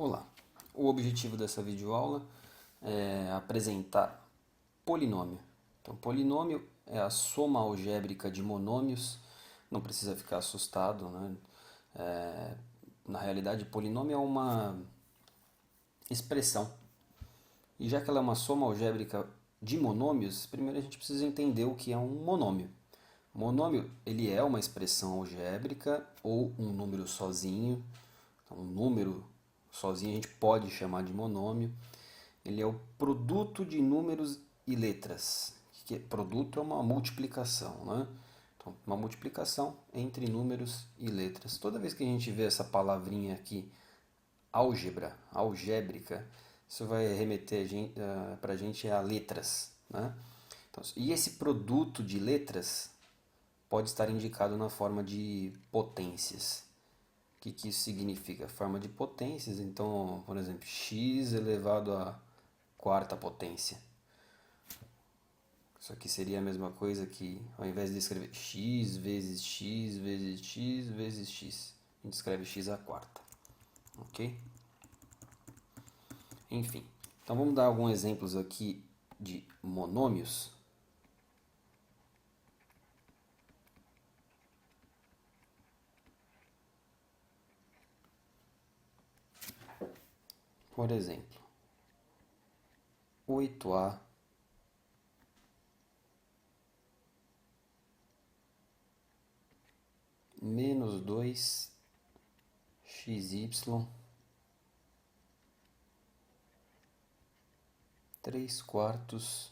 Olá, o objetivo dessa videoaula é apresentar polinômio. Então, polinômio é a soma algébrica de monômios, não precisa ficar assustado, né? Na realidade, polinômio é uma expressão, e já que ela é uma soma algébrica de monômios, primeiro a gente precisa entender o que é um monômio. Monômio, ele é uma expressão algébrica ou um número sozinho. Então, um número sozinho a gente pode chamar de monômio. Ele é o produto de números e letras. Produto é uma multiplicação, né? Então, uma multiplicação entre números e letras. Toda vez que a gente vê essa palavrinha aqui, álgebra, algébrica, isso vai remeter para a gente a letras, né? Então, e esse produto de letras pode estar indicado na forma de potências. O que isso significa? Forma de potências, então, por exemplo, x elevado à quarta potência. Isso aqui seria a mesma coisa que, ao invés de escrever x vezes x vezes x vezes x, a gente escreve x à quarta. Ok? Enfim, então vamos dar alguns exemplos aqui de monômios. Por exemplo, 8a menos 2xy 3 quartos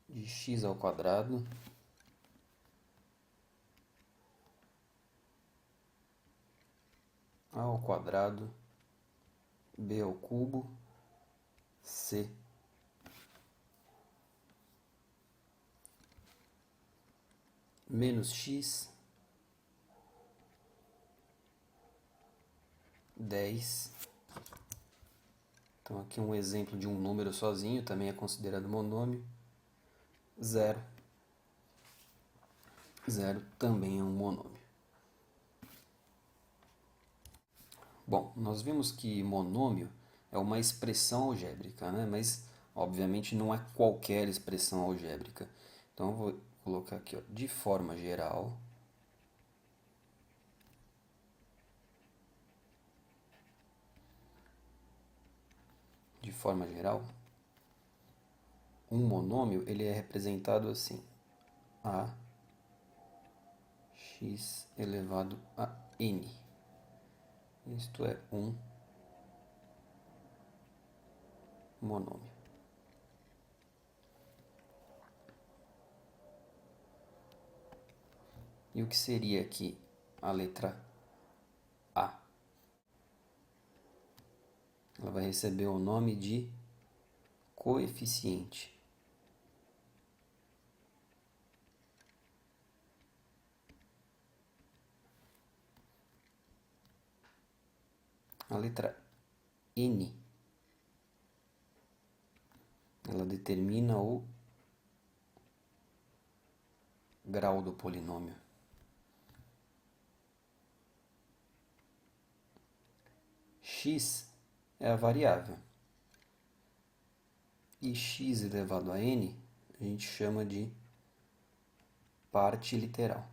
de x ao quadrado a ao quadrado b ao cubo c menos x 10. Então aqui um exemplo de um número sozinho, também é considerado monômio. 0. 0 também é um monômio. Bom, nós vimos que monômio é uma expressão algébrica, né? Mas obviamente não é qualquer expressão algébrica. Então eu vou colocar aqui, ó, de forma geral. De forma geral, um monômio ele é representado assim: a x elevado a n. Isto é um monômio. E o que seria aqui a letra A? Ela vai receber o nome de coeficiente. A letra N, ela determina o grau do polinômio. X é a variável. E x elevado a n a gente chama de parte literal.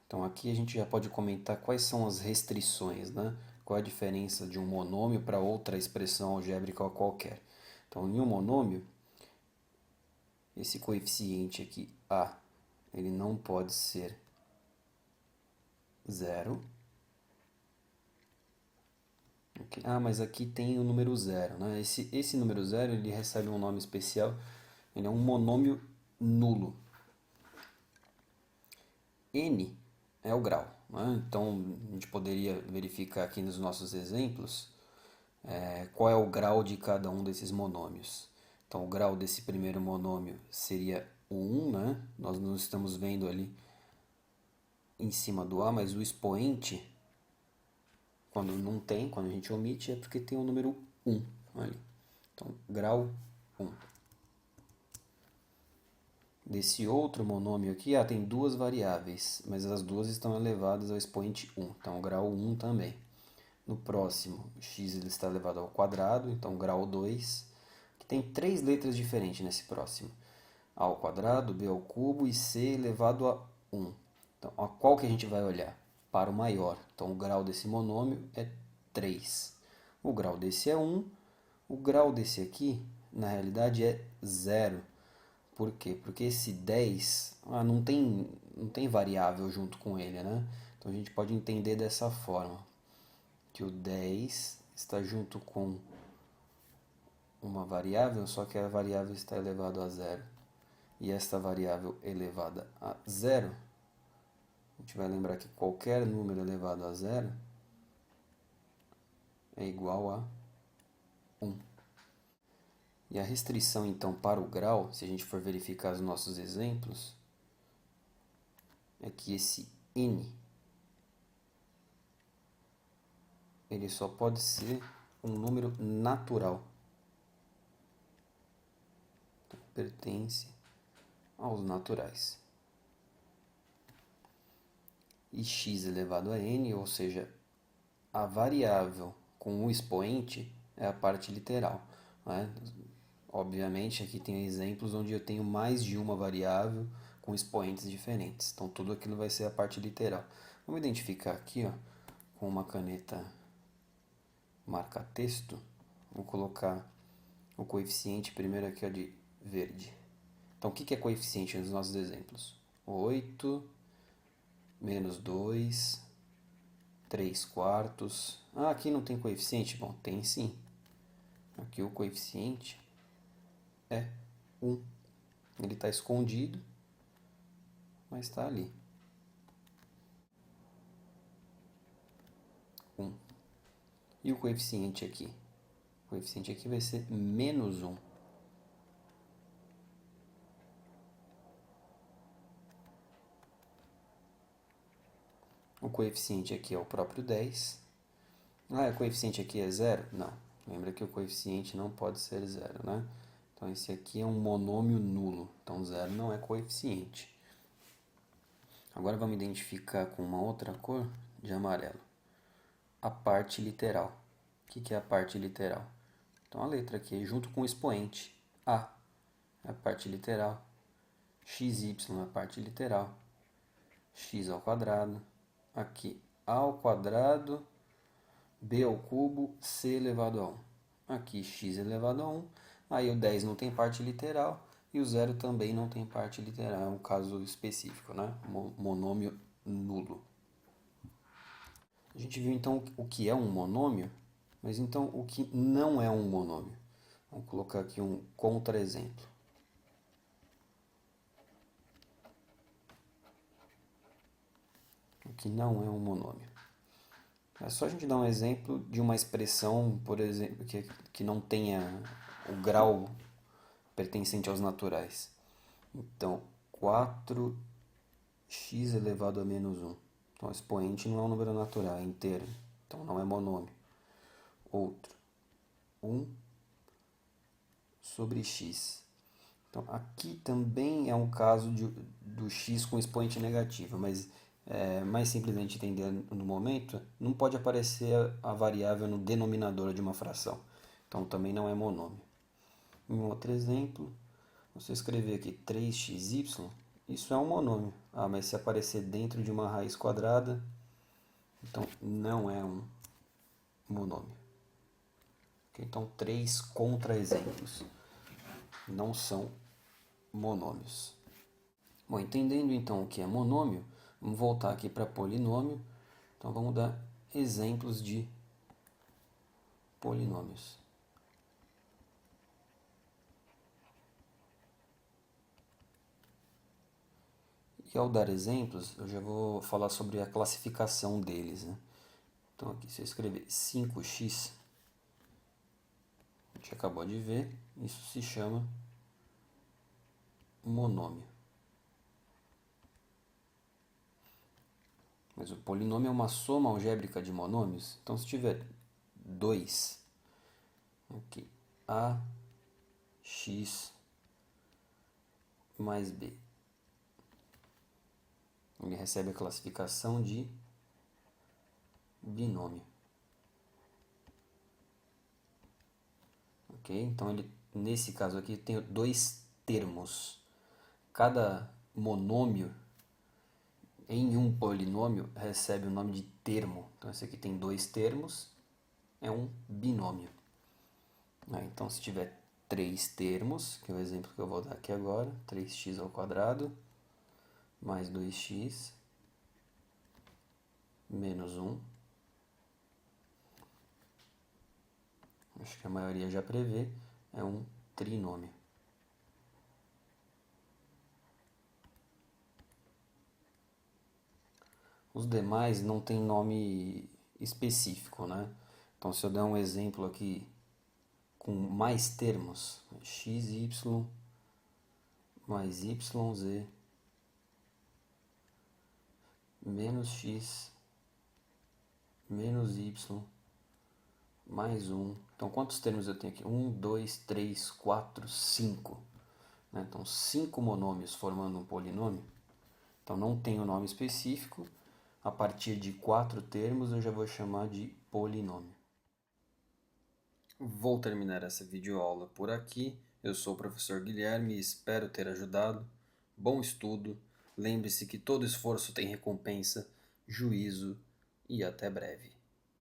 Então aqui a gente já pode comentar quais são as restrições, né? Qual é a diferença de um monômio para outra expressão algébrica qualquer. Então, em um monômio, esse coeficiente aqui, A, ele não pode ser 0. Ah, mas aqui tem o número 0, né? Esse número 0 ele recebe um nome especial, ele é um monômio nulo. N é o grau, né? Então, a gente poderia verificar aqui nos nossos exemplos qual é o grau de cada um desses monômios. Então, o grau desse primeiro monômio seria o 1, né? Nós não estamos vendo ali em cima do A, mas o expoente, quando não tem, quando a gente omite, é porque tem o número 1 ali. Então, grau 1. Desse outro monômio aqui, tem duas variáveis, mas as duas estão elevadas ao expoente 1, então grau 1 também. No próximo, x ele está elevado ao quadrado, então grau 2, que tem três letras diferentes nesse próximo. A ao quadrado, b ao cubo e c elevado a 1. Então, qual que a gente vai olhar? Para o maior. Então, o grau desse monômio é 3. O grau desse é 1. O grau desse aqui, na realidade, é 0. Por quê? Porque esse 10 não tem variável junto com ele, né? Então, a gente pode entender dessa forma. Que o 10 está junto com uma variável, só que a variável está elevada a 0. E esta variável elevada a 0, a gente vai lembrar que qualquer número elevado a 0 é igual a 1. E a restrição, então, para o grau, se a gente for verificar os nossos exemplos, é que esse n ele só pode ser um número natural. Então, pertence aos naturais. E x elevado a n, ou seja, a variável com o expoente é a parte literal. Né? Obviamente, aqui tem exemplos onde eu tenho mais de uma variável com expoentes diferentes. Então, tudo aquilo vai ser a parte literal. Vamos identificar aqui, com uma caneta marca-texto. Vou colocar o coeficiente primeiro aqui de verde. Então, o que é coeficiente nos nossos exemplos? 8, menos 2, 3 quartos. Aqui não tem coeficiente? Bom, tem sim. Aqui o coeficiente é 1. Ele está escondido, mas está ali. 1. E o coeficiente aqui? O coeficiente aqui vai ser menos 1. O coeficiente aqui é o próprio 10. O coeficiente aqui é 0? Não. Lembra que o coeficiente não pode ser 0, né? Então, esse aqui é um monômio nulo. Então, 0 não é coeficiente. Agora, vamos identificar com uma outra cor de amarelo. A parte literal. O que é a parte literal? Então, a letra aqui, junto com o expoente. A é a parte literal. XY é a parte literal. X ao quadrado. Aqui, A ao quadrado, B ao cubo, C elevado a 1. Aqui, X elevado a 1. Aí o 10 não tem parte literal e o 0 também não tem parte literal. É um caso específico, né? Monômio nulo. A gente viu então o que é um monômio, mas então o que não é um monômio. Vamos colocar aqui um contra-exemplo. O que não é um monômio. É só a gente dar um exemplo de uma expressão, por exemplo, que não tenha o grau pertencente aos naturais. Então, 4x elevado a menos 1. Então, o expoente não é um número natural, é inteiro. Então, não é monômio. Outro, 1 sobre x. Então, aqui também é um caso do x com expoente negativo, mas mais simplesmente entender no momento, não pode aparecer a variável no denominador de uma fração. Então, também não é monômio. Em outro exemplo, você escrever aqui 3xy, isso é um monômio. Mas se aparecer dentro de uma raiz quadrada, então não é um monômio. Então, 3 contra-exemplos não são monômios. Bom, entendendo então o que é monômio, vamos voltar aqui para polinômio. Então, vamos dar exemplos de polinômios. E ao dar exemplos, eu já vou falar sobre a classificação deles, né? Então, aqui, se eu escrever 5x, a gente acabou de ver, isso se chama monômio. Mas o polinômio é uma soma algébrica de monômios. Então, se tiver 2, aqui, a, x mais b. Ele recebe a classificação de binômio. Ok? Então, nesse caso aqui, eu tenho dois termos. Cada monômio em um polinômio recebe o nome de termo. Então, esse aqui tem dois termos, é um binômio. Então, se tiver três termos, que é o exemplo que eu vou dar aqui agora, 3x ao quadrado mais 2x menos 1. Acho que a maioria já prevê, é um trinômio. Os demais não tem nome específico, né? Então, se eu der um exemplo aqui com mais termos, xy mais yz menos x menos y mais 1. Então, quantos termos eu tenho aqui? 1, 2, 3, 4, 5. Então, 5 monômios formando um polinômio. Então, não tem um nome específico. A partir de 4 termos, eu já vou chamar de polinômio. Vou terminar essa videoaula por aqui. Eu sou o professor Guilherme e espero ter ajudado. Bom estudo. Lembre-se que todo esforço tem recompensa, juízo e até breve.